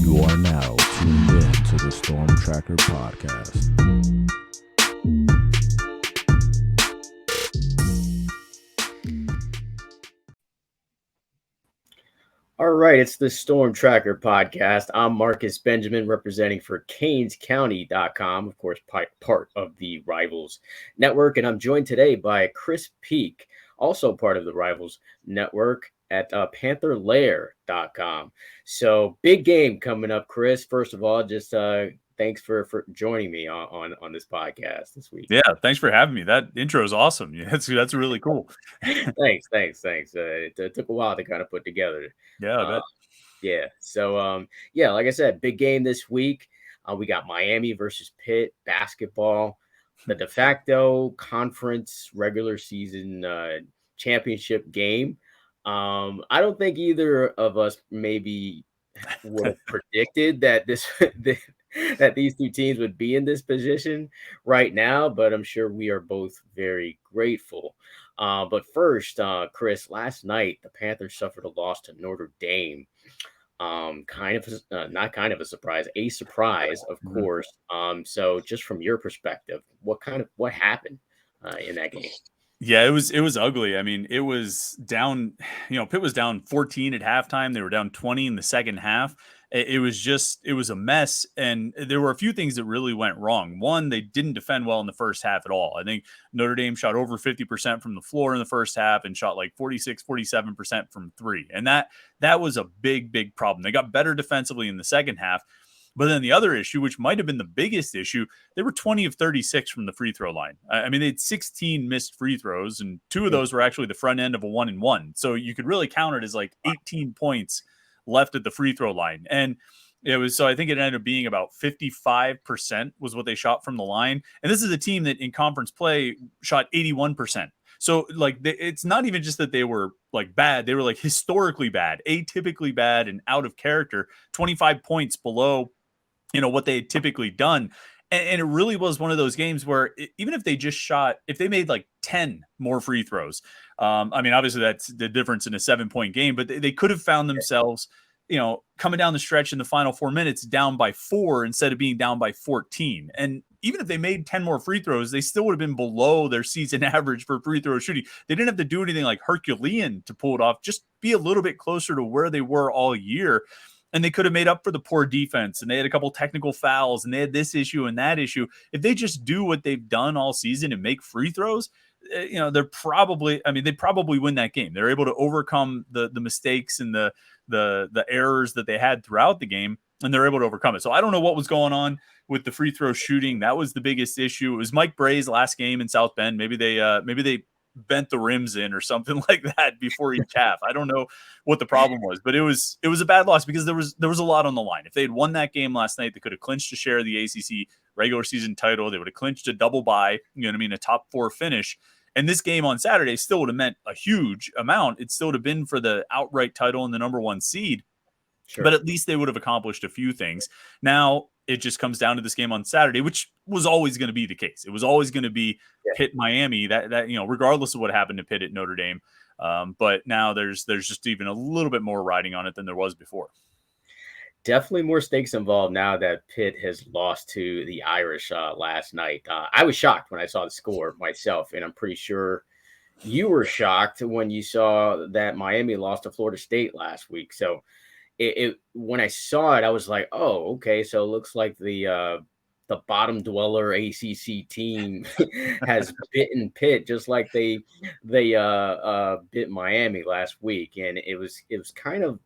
You are now tuned in to the Storm Tracker podcast. All right, it's the Storm Tracker podcast. I'm Marcus Benjamin, representing for CanesCounty.com, of course, part of the Rivals Network. And I'm joined today by Chris Peak, also part of the Rivals Network at PantherLair.com. So big game coming up, Chris. First of all, just thanks for joining me on this podcast this week. Yeah, thanks for having me. That intro is awesome. Yeah, that's really cool. Thanks. It took a while to kind of put together. Yeah, I bet. Yeah. So, like I said, big game this week. We got Miami versus Pitt basketball, the de facto conference regular season championship game. I don't think either of us maybe would have predicted that that these two teams would be in this position right now, but I'm sure we are both very grateful. But first, Chris, last night the Panthers suffered a loss to Notre Dame. Not kind of a surprise, of course. So just from your perspective, what happened in that game? Yeah, it was ugly. I mean, it was down, Pitt was down 14 at halftime. They were down 20 in the second half. It was a mess. And there were a few things that really went wrong. One, they didn't defend well in the first half at all. I think Notre Dame shot over 50% from the floor in the first half and shot like 47% from three. And that was a big problem. They got better defensively in the second half. But then the other issue, which might have been the biggest issue, they were 20 of 36 from the free throw line. I mean, they had 16 missed free throws, and two of those were actually the front end of a 1-and-1. So you could really count it as like 18 points left at the free throw line. And I think it ended up being about 55% was what they shot from the line. And this is a team that in conference play shot 81%. So like it's not even just that they were like bad. They were like historically bad, atypically bad, and out of character, 25 points below what they had typically done. And it really was one of those games where even if if they made like 10 more free throws, I mean, obviously that's the difference in a 7-point game, but they could have found themselves, coming down the stretch in the final 4 minutes down by 4 instead of being down by 14. And even if they made 10 more free throws, they still would have been below their season average for free throw shooting. They didn't have to do anything like Herculean to pull it off, just be a little bit closer to where they were all year. And they could have made up for the poor defense, and they had a couple technical fouls, and they had this issue and that issue. If they just do what they've done all season and make free throws, they probably win that game. They're able to overcome the mistakes and the errors that they had throughout the game, and they're able to overcome it. So I don't know what was going on with the free throw shooting. That was the biggest issue. It was Mike Bray's last game in South Bend. Maybe they bent the rims in or something like that before each half. I don't know what the problem was, but it was a bad loss because there was a lot on the line. If they had won that game last night, they could have clinched a share of the ACC regular season title. They would have clinched a double bye, a top 4 finish. And this game on Saturday still would have meant a huge amount. It still would have been for the outright title and the number 1 seed. Sure. But at least they would have accomplished a few things. Now it just comes down to this game on Saturday, which was always going to be the case. It was always going to be Pitt Miami, that regardless of what happened to Pitt at Notre Dame. But now there's just even a little bit more riding on it than there was before. Definitely more stakes involved now that Pitt has lost to the Irish last night. I was shocked when I saw the score myself, and I'm pretty sure you were shocked when you saw that Miami lost to Florida State last week. So when I saw it, I was like, oh, okay. So it looks like the bottom dweller ACC team has bitten Pitt just like they bit Miami last week. And it was kind of,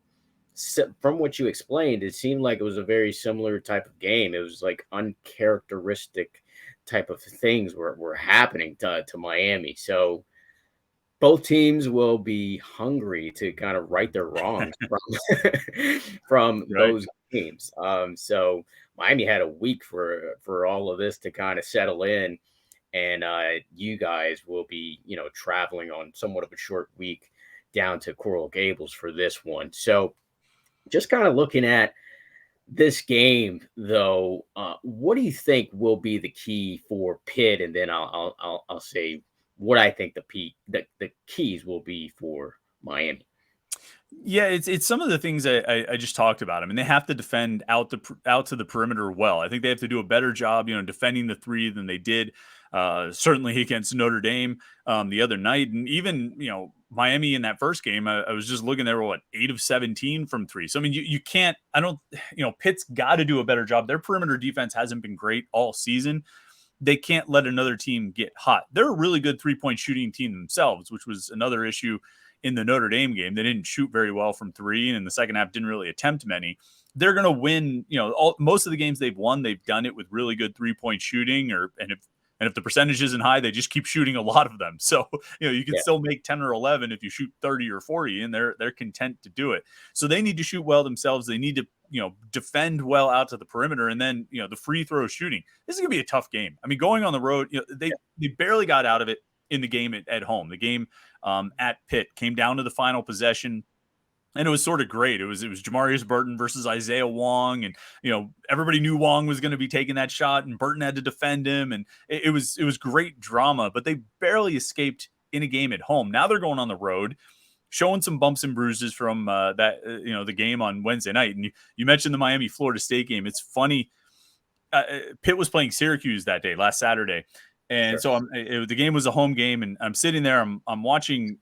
from what you explained, it seemed like it was a very similar type of game. It was like uncharacteristic type of things were happening to Miami. So both teams will be hungry to kind of right their wrongs from those games. So Miami had a week for all of this to kind of settle in, and you guys will be, traveling on somewhat of a short week down to Coral Gables for this one. So just kind of looking at this game, though, what do you think will be the key for Pitt? And then I'll say what I think the keys will be for Miami. Yeah, it's some of the things I just talked about. I mean, they have to defend out to the perimeter well. I think they have to do a better job, defending the three than they did. Certainly against Notre Dame the other night, and even Miami in that first game. I was just looking, they were what, 8 of 17 from three. So I mean, you can't. I don't. Pitt's got to do a better job. Their perimeter defense hasn't been great all season. They can't let another team get hot. They're a really good 3-point shooting team themselves, which was another issue in the Notre Dame game. They didn't shoot very well from three, and in the second half didn't really attempt many. They're going to win, most of the games they've won, they've done it with really good 3-point shooting, and if the percentage isn't high, they just keep shooting a lot of them. So, you can still make 10 or 11 if you shoot 30 or 40, and they're content to do it. So they need to shoot well themselves. They need to, defend well out to the perimeter. And then, the free throw shooting. This is going to be a tough game. I mean, going on the road, they barely got out of it in the game at home. The game at Pitt came down to the final possession. And it was sort of great. It was Jamarius Burton versus Isaiah Wong, and everybody knew Wong was going to be taking that shot, and Burton had to defend him, and it was great drama. But they barely escaped in a game at home. Now they're going on the road, showing some bumps and bruises from the game on Wednesday night. And you mentioned the Miami Florida State game. It's funny. Pitt was playing Syracuse that day, last Saturday, and so the game was a home game, and I'm sitting there, I'm watching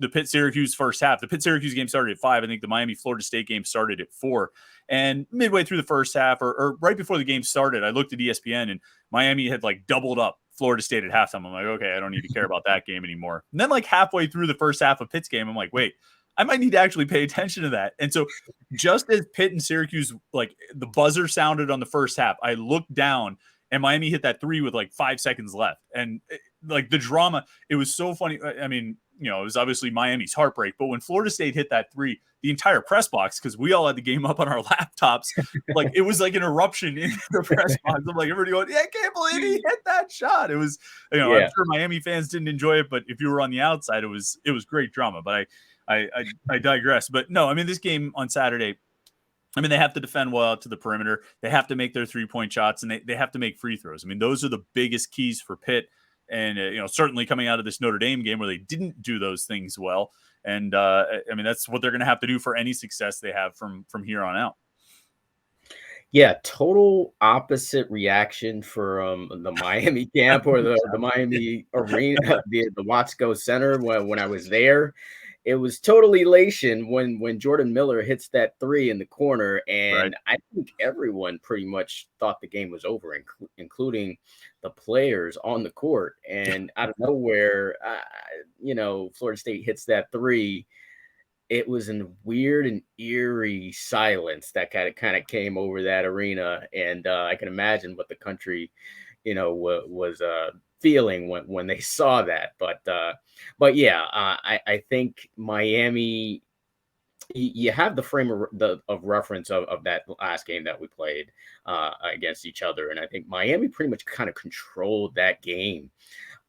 the Pitt-Syracuse first half. The Pitt-Syracuse game started at 5. I think the Miami-Florida State game started at 4. And midway through the first half, or right before the game started, I looked at ESPN, and Miami had doubled up Florida State at halftime. I'm like, okay, I don't need to care about that game anymore. And then halfway through the first half of Pitt's game, I'm like, wait, I might need to actually pay attention to that. And so just as Pitt and Syracuse, the buzzer sounded on the first half, I looked down, and Miami hit that 3 with 5 seconds left. And the drama, it was so funny. I mean, it was obviously Miami's heartbreak, but when Florida State hit that 3, the entire press box, because we all had the game up on our laptops, it was like an eruption in the press box. I'm everybody going, yeah, I can't believe he hit that shot. It was, I'm sure Miami fans didn't enjoy it, but if you were on the outside, it was great drama. But I digress. But no, I mean, this game on Saturday, I mean, they have to defend well out to the perimeter. They have to make their 3-point shots, and they have to make free throws. I mean, those are the biggest keys for Pitt. And, certainly coming out of this Notre Dame game where they didn't do those things well. And, I mean, that's what they're going to have to do for any success they have from here on out. Yeah, total opposite reaction from the Miami camp or the Miami arena, the Watsco Center when I was there. It was total elation when Jordan Miller hits that 3 in the corner, and I think everyone pretty much thought the game was over, including the players on the court. And out of nowhere, Florida State hits that 3. It was a weird and eerie silence that kind of came over that arena, and I can imagine what the country, was feeling when they saw that. But yeah, I think Miami, you have the frame of reference of that last game that we played against each other, and I think Miami pretty much kind of controlled that game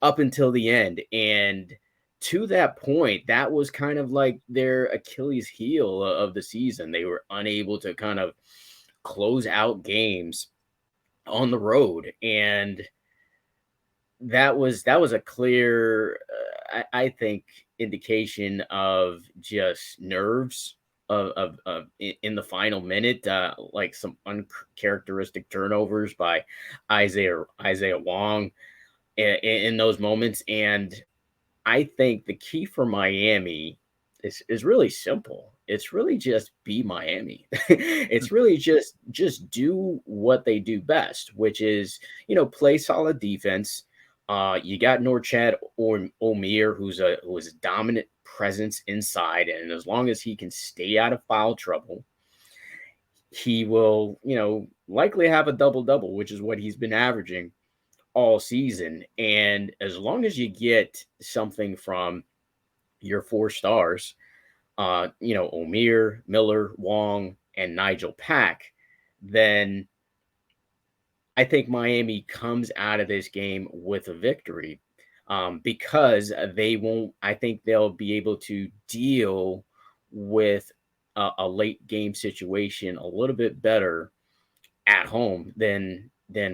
up until the end. And to that point, that was kind of like their Achilles heel of the season. They were unable to kind of close out games on the road, and that was a clear, I think, indication of just nerves of in the final minute, some uncharacteristic turnovers by Isaiah Wong in those moments. And I think the key for Miami is really simple. It's really just be Miami. It's really just do what they do best, which is, play solid defense. You got Norchad or Omier, who's a dominant presence inside, and as long as he can stay out of foul trouble, he will, likely have a double-double, which is what he's been averaging all season. And as long as you get something from your 4 stars, Omier, Miller, Wong, and Nigel Pack, then I think Miami comes out of this game with a victory, because I think they'll be able to deal with a late game situation a little bit better at home than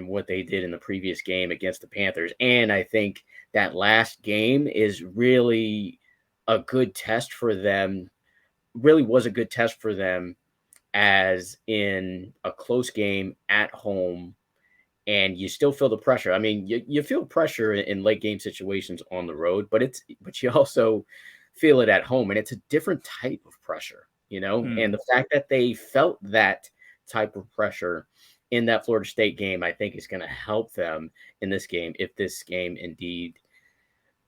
what they did in the previous game against the Panthers. And I think that last game is really a good test for them really was a good test for them, as in a close game at home, and you still feel the pressure. I mean, you feel pressure in late game situations on the road, but you also feel it at home, and it's a different type of pressure, you know. Mm. And the fact that they felt that type of pressure in that Florida State game, I think is going to help them in this game, if this game indeed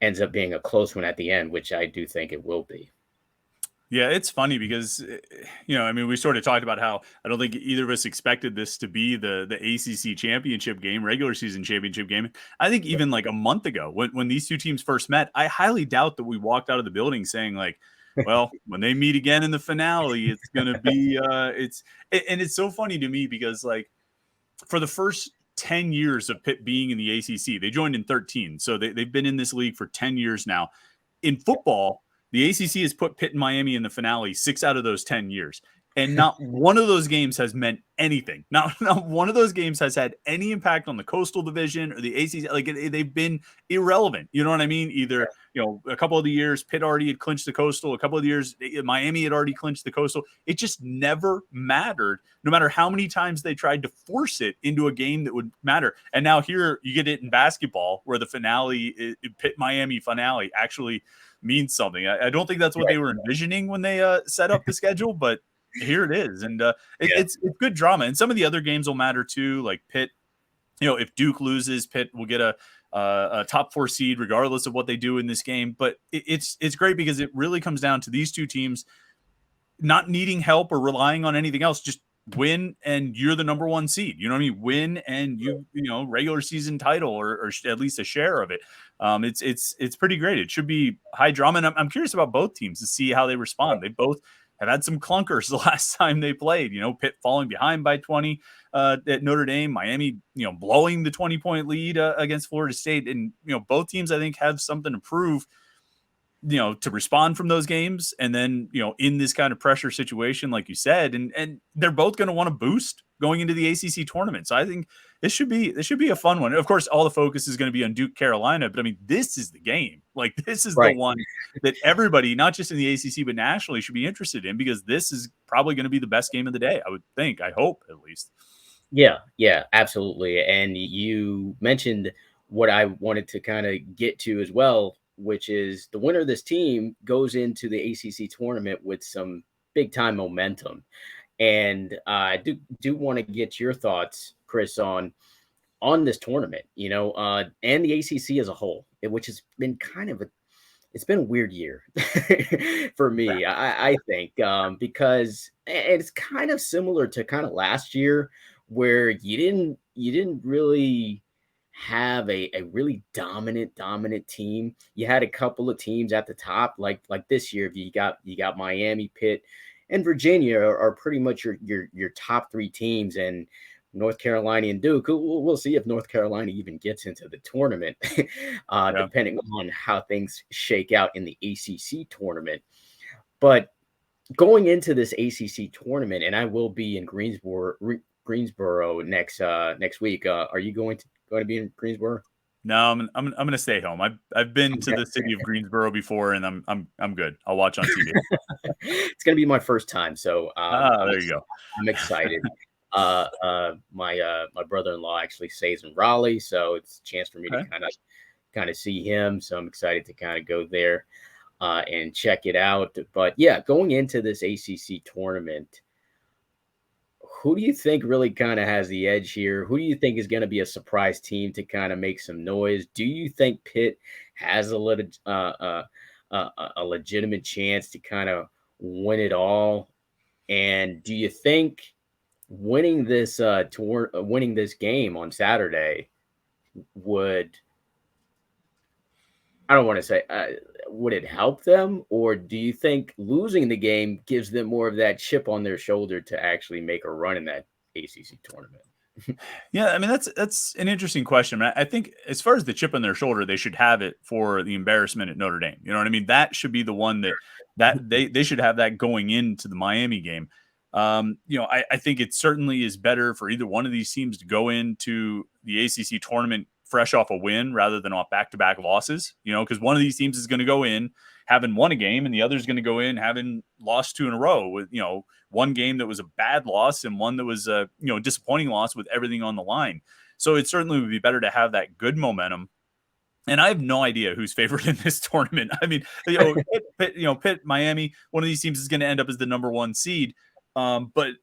ends up being a close one at the end, which I do think it will be. Yeah, it's funny because, I mean, we sort of talked about how I don't think either of us expected this to be the ACC championship game, regular season championship game. I think even like a month ago when these two teams first met, I highly doubt that we walked out of the building saying like, well, when they meet again in the finale, it's going to be, and it's so funny to me because like for the first 10 years of Pitt being in the ACC, they joined in 13. So they've been in this league for 10 years now. In football, the ACC has put Pitt and Miami in the finale 6 out of those 10 years. And not one of those games has meant anything. Not one of those games has had any impact on the Coastal Division or the ACC. Like they've been irrelevant. You know what I mean? Either, a couple of the years Pitt already had clinched the Coastal. A couple of the years Miami had already clinched the Coastal. It just never mattered, no matter how many times they tried to force it into a game that would matter. And now here you get it in basketball where the finale, Pitt Miami finale, actually means something. I don't think that's what they were envisioning when they set up the schedule, but here it is. And it's good drama. And some of the other games will matter too. Like Pitt, if Duke loses, Pitt will get a top 4 seed regardless of what they do in this game. But it's great because it really comes down to these two teams not needing help or relying on anything else. Just win and you're the number 1 seed. You know what I mean? Win and regular season title or at least a share of it. It's pretty great. It should be high drama. And I'm curious about both teams to see how they respond. They both have had some clunkers the last time they played. Pitt falling behind by 20 at Notre Dame, Miami, blowing the 20-point lead against Florida State. And, both teams, I think, have something to prove, to respond from those games. And then, in this kind of pressure situation, like you said, and they're both going to want to boost going into the ACC tournament. So I think this should be a fun one. Of course, all the focus is going to be on Duke, Carolina, but I mean, this is the game. Like this is the one that everybody, not just in the ACC, but nationally should be interested in, because this is probably going to be the best game of the day. I would think, I hope at least. Yeah, absolutely. And you mentioned what I wanted to kind of get to as well, which is the winner of this team goes into the ACC tournament with some big time momentum. And I do want to get your thoughts, Chris, on this tournament, and the ACC as a whole, which has been it's been a weird year for me, I think, because it's kind of similar to kind of last year, where you didn't really have a really dominant team. You had a couple of teams at the top, like this year. You got Miami, Pitt, and Virginia are pretty much your top 3 teams, and North Carolina and Duke. We'll see if North Carolina even gets into the tournament, depending on how things shake out in the ACC tournament. But going into this ACC tournament, and I will be in Greensboro next week. Are you going to be in Greensboro? No, I'm going to stay home. I've been to the city of Greensboro before, and I'm good. I'll watch on TV. It's going to be my first time, so there you go. I'm excited. My brother-in-law actually stays in Raleigh, so it's a chance for me to kind of see him. So I'm excited to kind of go there and check it out. But yeah, going into this ACC tournament, who do you think really kind of has the edge here? Who do you think is going to be a surprise team to kind of make some noise? Do you think Pitt has a legitimate chance to kind of win it all? And do you think winning this winning this game on Saturday would it help them, or do you think losing the game gives them more of that chip on their shoulder to actually make a run in that ACC tournament? Yeah, I mean, that's an interesting question. I think as far as the chip on their shoulder, they should have it for the embarrassment at Notre Dame. You know what I mean? That should be the one that they should have that going into the Miami game. I think it certainly is better for either one of these teams to go into the ACC tournament fresh off a win rather than off back-to-back losses, because one of these teams is going to go in having won a game and the other is going to go in having lost 2 in a row with, one game that was a bad loss and one that was a, disappointing loss with everything on the line. So it certainly would be better to have that good momentum. And I have no idea who's favored in this tournament. I mean, Pitt, Miami, one of these teams is going to end up as the number 1 seed. But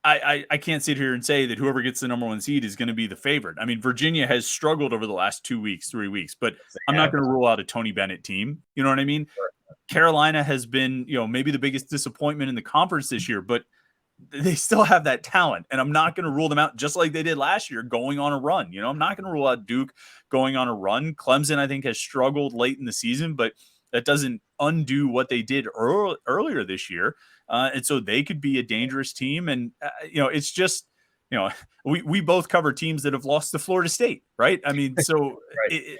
I can't sit here and say that whoever gets the number 1 seed is going to be the favorite. I mean, Virginia has struggled over the last 2 weeks, 3 weeks, but I'm not going to rule out a Tony Bennett team. You know what I mean? Carolina has been, maybe the biggest disappointment in the conference this year, but they still have that talent, and I'm not going to rule them out just like they did last year going on a run. I'm not going to rule out Duke going on a run. Clemson, I think, has struggled late in the season, but that doesn't undo what they did earlier this year. And so they could be a dangerous team. And, it's just, we both cover teams that have lost to Florida State, right? I mean, so right.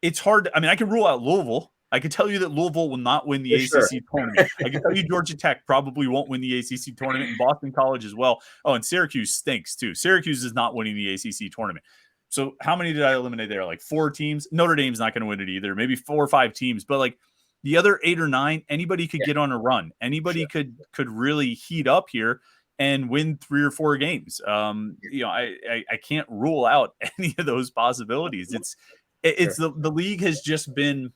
It's hard. I mean, I can rule out Louisville. I can tell you that Louisville will not win the ACC tournament. I can tell you Georgia Tech probably won't win the ACC tournament, and Boston College as well. Oh, and Syracuse stinks too. Syracuse is not winning the ACC tournament. So how many did I eliminate there? Like 4 teams? Notre Dame's not going to win it either. Maybe 4 or 5 teams. But like the other 8 or 9, anybody could get on a run. Anybody could really heat up here and win 3 or 4 games. I can't rule out any of those possibilities. It's the league has just been.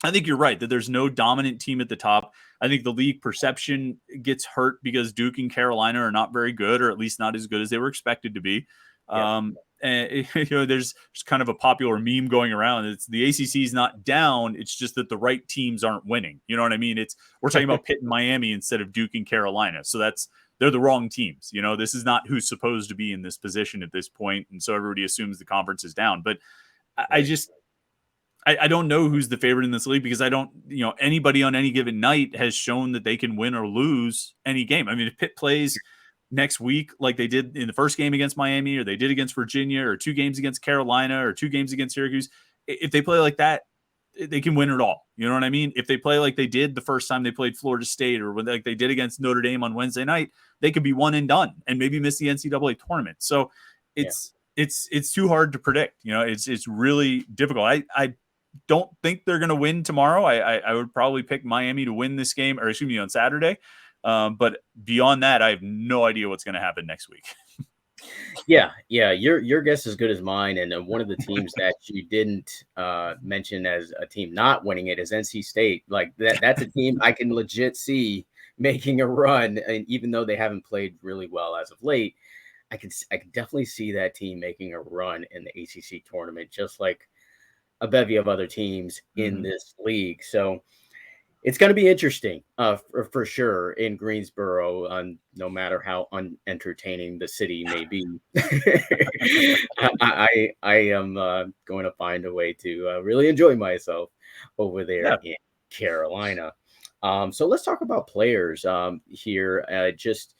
I think you're right that there's no dominant team at the top. I think the league perception gets hurt because Duke and Carolina are not very good, or at least not as good as they were expected to be. And there's kind of a popular meme going around. It's the ACC is not down. It's just that the right teams aren't winning. You know what I mean? We're talking about Pitt and Miami instead of Duke and Carolina. So they're the wrong teams. This is not who's supposed to be in this position at this point. And so everybody assumes the conference is down. But I don't know who's the favorite in this league because I don't, anybody on any given night has shown that they can win or lose any game. I mean, if Pitt plays next week like they did in the first game against Miami, or they did against Virginia, or 2 games against Carolina, or 2 games against Syracuse, if they play like that, they can win it all. You know what I mean? If they play like they did the first time they played Florida State, or like they did against Notre Dame on Wednesday night, they could be one and done and maybe miss the NCAA tournament. So it's too hard to predict. It's really difficult. I don't think they're going to win tomorrow. I would probably pick Miami to win this game, or excuse me, on Saturday. But beyond that, I have no idea what's going to happen next week. Yeah. Your guess is as good as mine. And one of the teams that you didn't mention as a team not winning it is NC State. Like that's a team I can legit see making a run. And even though they haven't played really well as of late, I can definitely see that team making a run in the ACC tournament, just like a bevy of other teams in this league. So it's going to be interesting for sure in Greensboro, no matter how unentertaining the city may be. I am going to find a way to really enjoy myself over there in Carolina. So let's talk about players here. Just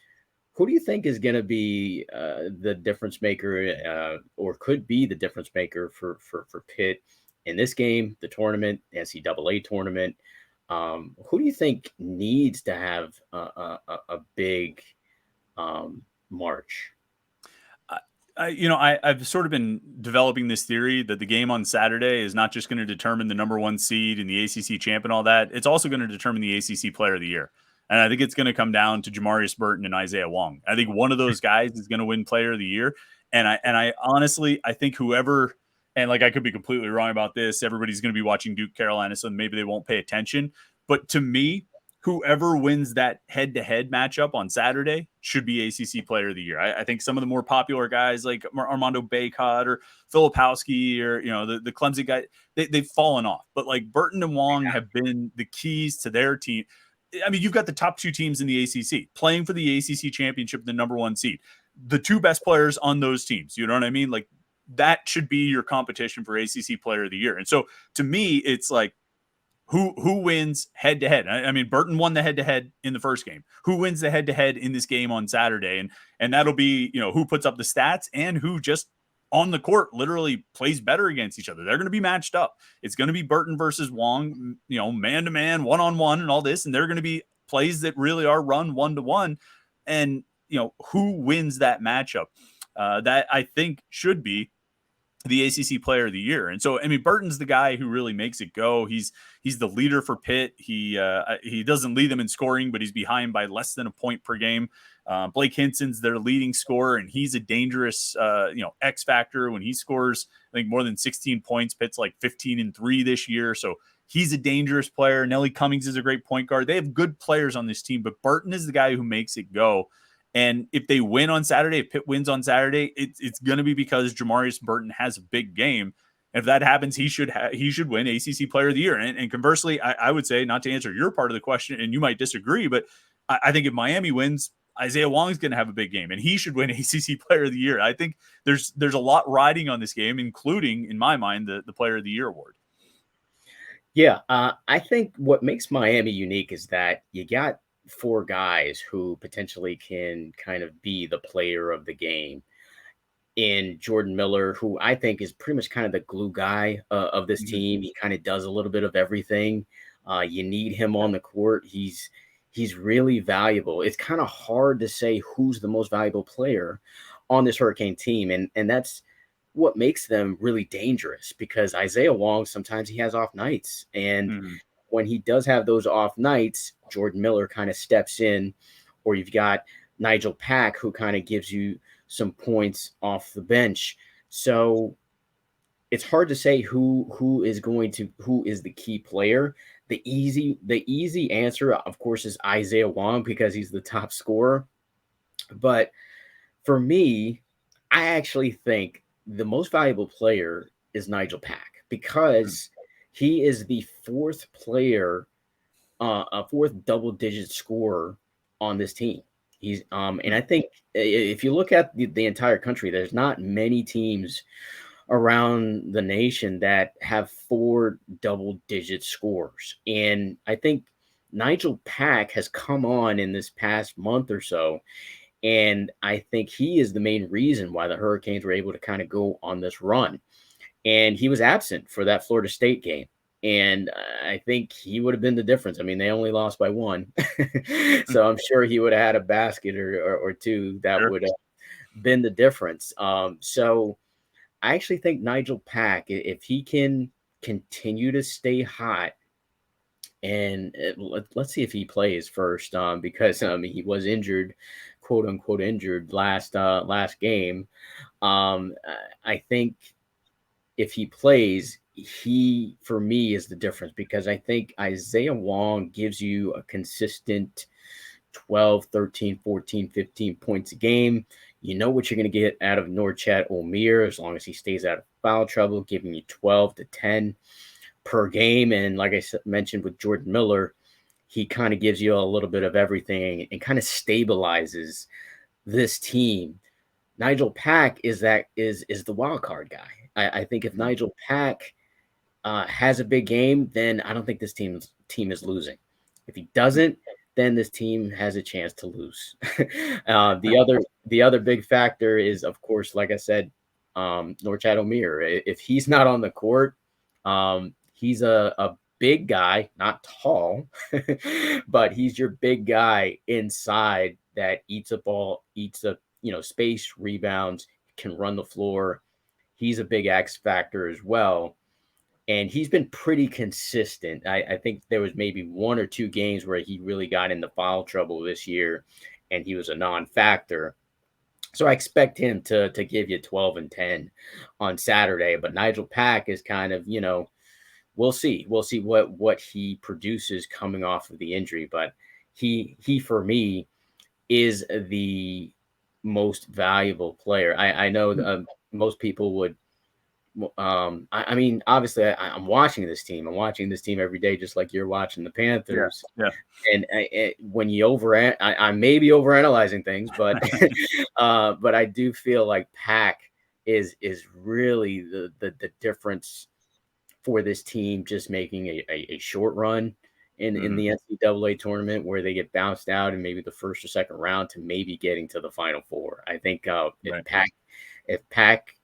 who do you think is going to be the difference maker or could be the difference maker for Pitt in this game, the tournament, the NCAA tournament? Who do you think needs to have a big march? I've sort of been developing this theory that the game on Saturday is not just going to determine the number 1 seed in the ACC champ and all that. It's also going to determine the ACC player of the year. And I think it's going to come down to Jamarius Burton and Isaiah Wong. I think one of those guys is going to win player of the year. And I honestly, I think whoever, and like I could be completely wrong about this, everybody's going to be watching Duke Carolina, so maybe they won't pay attention. But to me, whoever wins that head-to-head matchup on Saturday should be ACC Player of the Year. I think some of the more popular guys like Armando Bacot or Filipowski or the Clemson guy, they've fallen off. But like Burton and Wong have been the keys to their team. I mean, you've got the top 2 teams in the ACC playing for the ACC championship, the number 1 seed. The 2 best players on those teams, you know what I mean? Like that should be your competition for ACC Player of the Year. And so to me, it's like, who wins head-to-head? I mean, Burton won the head-to-head in the first game. Who wins the head-to-head in this game on Saturday? And that'll be, who puts up the stats and who just on the court literally plays better against each other. They're going to be matched up. It's going to be Burton versus Wong, man-to-man, one-on-one and all this. And they're going to be plays that really are run one-to-one. And, who wins that matchup? That I think should be the ACC Player of the Year. And so, I mean, Burton's the guy who really makes it go. He's the leader for Pitt. He doesn't lead them in scoring, but he's behind by less than a point per game. Blake Hinson's their leading scorer, and he's a dangerous, X factor when he scores. I think more than 16 points. Pitt's like 15-3 this year, so he's a dangerous player. Nellie Cummings is a great point guard. They have good players on this team, but Burton is the guy who makes it go. And if they win on Saturday, if Pitt wins on Saturday, it's going to be because Jamarius Burton has a big game. And if that happens, he should win ACC Player of the Year. And conversely, I would say, not to answer your part of the question, and you might disagree, but I think if Miami wins, Isaiah Wong's going to have a big game, and he should win ACC Player of the Year. I think there's a lot riding on this game, including, in my mind, the Player of the Year award. Yeah, I think what makes Miami unique is that you got 4 guys who potentially can kind of be the player of the game. In Jordan Miller, who I think is pretty much kind of the glue guy of this team. He kind of does a little bit of everything. You need him on the court. He's really valuable. It's kind of hard to say who's the most valuable player on this Hurricane team, and that's what makes them really dangerous, because Isaiah Wong, sometimes he has off nights, and when he does have those off nights, Jordan Miller kind of steps in, or you've got Nigel Pack, who kind of gives you some points off the bench. So it's hard to say who is the key player. The easy answer, of course, is Isaiah Wong, because he's the top scorer. But for me, I actually think the most valuable player is Nigel Pack, because he is the 4th player, a 4th double-digit scorer on this team. He's and I think if you look at the entire country, there's not many teams around the nation that have 4 double-digit scores. And I think Nigel Pack has come on in this past month or so, and I think he is the main reason why the Hurricanes were able to kind of go on this run. And he was absent for that Florida State game. And I think he would have been the difference. I mean, they only lost by 1. So I'm sure he would have had a basket or 2 that would have been the difference. So I actually think Nigel Pack, if he can continue to stay hot, and let's see if he plays first, because he was injured, quote unquote injured last game. I think if he plays, he, for me, is the difference, because I think Isaiah Wong gives you a consistent 12, 13, 14, 15 points a game. You know what you're going to get out of Norchad Omier as long as he stays out of foul trouble, giving you 12 to 10 per game. And like I mentioned with Jordan Miller, he kind of gives you a little bit of everything and kind of stabilizes this team. Nigel Pack is the wild card guy. I think if Nigel Pack has a big game, then I don't think this team is losing. If he doesn't, then this team has a chance to lose. The other big factor is, of course, like I said, Norchad Omier. If he's not on the court, he's a big guy, not tall, but he's your big guy inside that eats up space, rebounds, can run the floor. He's a big X factor as well. And he's been pretty consistent. I think there was maybe 1 or 2 games where he really got into foul trouble this year, and he was a non-factor. So I expect him to give you 12 and 10 on Saturday. But Nigel Pack is kind of, we'll see. We'll see what he produces coming off of the injury. But he for me is the most valuable player. I know most people would. I mean, obviously, I'm watching this team. I'm watching this team every day, just like you're watching the Panthers. Yeah. And when you I may be overanalyzing things, but but I do feel like Pack is really the difference for this team, just making a short run in the NCAA tournament where they get bounced out in maybe the first or second round to maybe getting to the Final Four. I think if Pack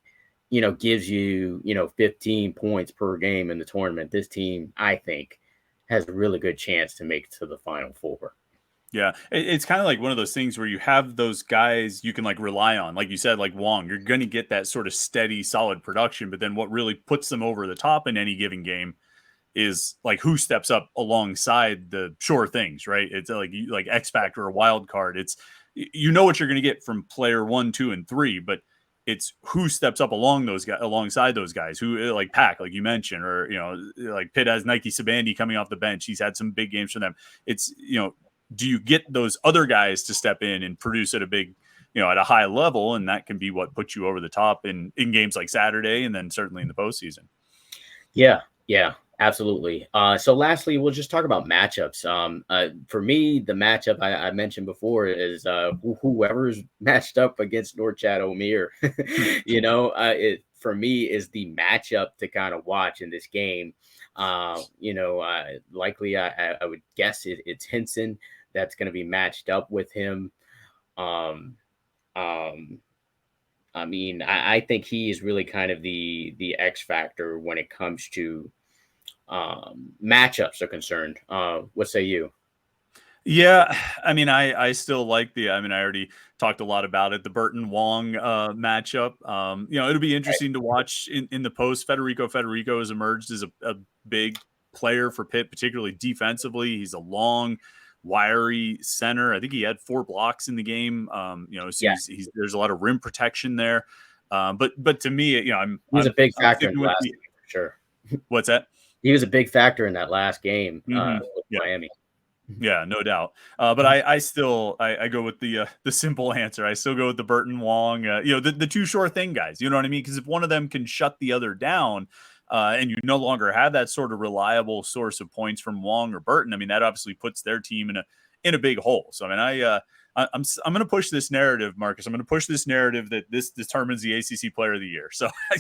gives you, 15 points per game in the tournament, this team, I think, has a really good chance to make it to the Final Four. Yeah, it's kind of like one of those things where you have those guys you can like rely on, like you said, like Wong. You're going to get that sort of steady, solid production, but then what really puts them over the top in any given game is like who steps up alongside the sure things, right? It's like X Factor or wild card. It's you know what you're going to get from player 1, 2, and 3, but it's who steps up alongside those guys who like Pack, like you mentioned, or like Pitt has Nike Sabandi coming off the bench. He's had some big games for them. It's do you get those other guys to step in and produce at a big, at a high level, and that can be what puts you over the top in games like Saturday, and then certainly in the postseason. Yeah, absolutely. So lastly, we'll just talk about matchups. For me, the matchup I mentioned before is whoever's matched up against Norchad Omier. It for me is the matchup to kind of watch in this game. Likely I would guess it's Hinson that's going to be matched up with him. I think he is really kind of the X factor when it comes to matchups are concerned. What say you? Yeah, I still like I already talked a lot about it. The Burton Wong matchup. It'll be interesting to watch in the post. Federico has emerged as a big player for Pitt, particularly defensively. He's a long, wiry center. I think he had 4 blocks in the game. There's a lot of rim protection there. But to me, he was a big factor in the last game for sure. What's that? He was a big factor in that last game with Miami. Yeah, no doubt. But I still go with the simple answer. I still go with the Burton Wong, the two sure thing guys. You know what I mean? Because if one of them can shut the other down, and you no longer have that sort of reliable source of points from Wong or Burton, that obviously puts their team in a big hole. So I'm going to push this narrative, Marcus. I'm going to push this narrative that this determines the ACC Player of the Year. So I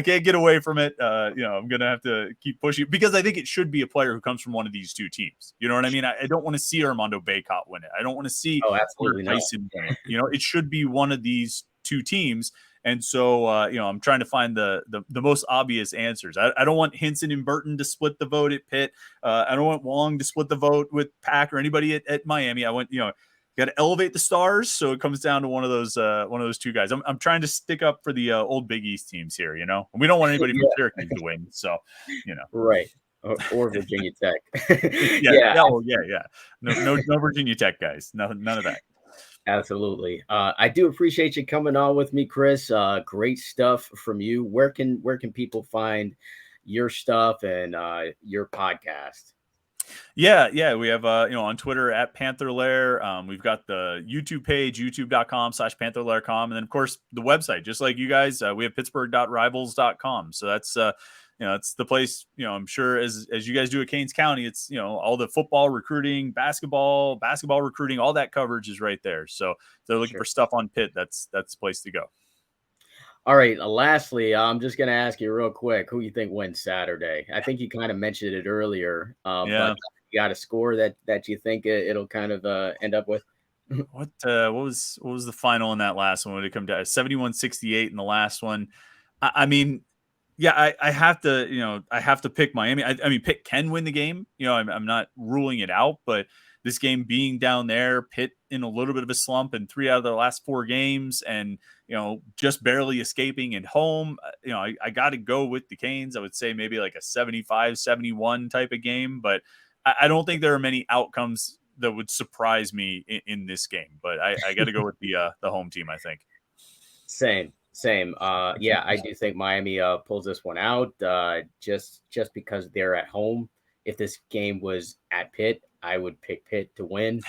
can't get away from it. I'm going to have to keep pushing because I think it should be a player who comes from one of these two teams. You know what I mean? I don't want to see Armando Baycott win it. I don't want to see Tyson win it. It should be one of these two teams. And so, I'm trying to find the most obvious answers. I don't want Hinson and Burton to split the vote at Pitt. I don't want Wong to split the vote with Pack or anybody at Miami. I want, got to elevate the stars, so it comes down to one of those two guys. I'm trying to stick up for the old Big East teams here, and we don't want anybody from Syracuse to win. So, right, or Virginia Tech. No Virginia Tech guys, none of that. Absolutely. I do appreciate you coming on with me, Chris. Great stuff from you. Where can people find your stuff and your podcast? Yeah. We have, on Twitter at Panther Lair. We've got the YouTube page, youtube.com/PantherLair.com. And then, of course, the website, just like you guys, we have pittsburgh.rivals.com. So that's, it's the place, I'm sure as you guys do at Canes County, it's, all the football recruiting, basketball recruiting, all that coverage is right there. So if they're looking for stuff on Pitt, that's the place to go. All right. Lastly, I'm just going to ask you real quick, who you think wins Saturday? I think you kind of mentioned it earlier, but you got a score that you think it'll kind of end up with? What was the final in that last one? Would it come down 71-68 in the last one? I have to pick Miami. Pitt can win the game. I'm not ruling it out, but this game being down there, Pitt in a little bit of a slump in 3 out of their last 4 games and, just barely escaping at home. I got to go with the Canes. I would say maybe like a 75-71 type of game, but I don't think there are many outcomes that would surprise me in this game, but I got to go with the home team, I think. Same. I do think Miami pulls this one out just because they're at home. If this game was at Pitt, I would pick Pitt to win.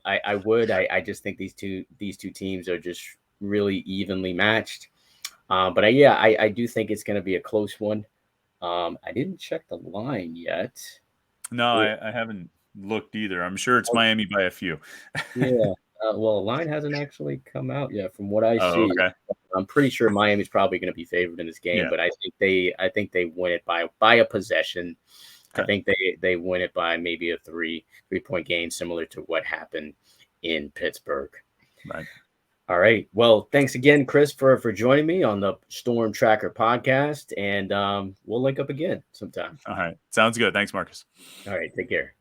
I would. I just think these two teams are just really evenly matched. But I do think it's going to be a close one. I didn't check the line yet. No, I haven't looked either. I'm sure it's Miami by a few. Yeah. Well, the line hasn't actually come out yet from what I see. Okay. I'm pretty sure Miami's probably going to be favored in this game, but I think they win it by a possession. Okay. I think they win it by maybe a 3-point game, similar to what happened in Pittsburgh. Right. All right. Well, thanks again, Chris, for joining me on the Storm Tracker podcast, and we'll link up again sometime. All right. Sounds good. Thanks, Marcus. All right. Take care.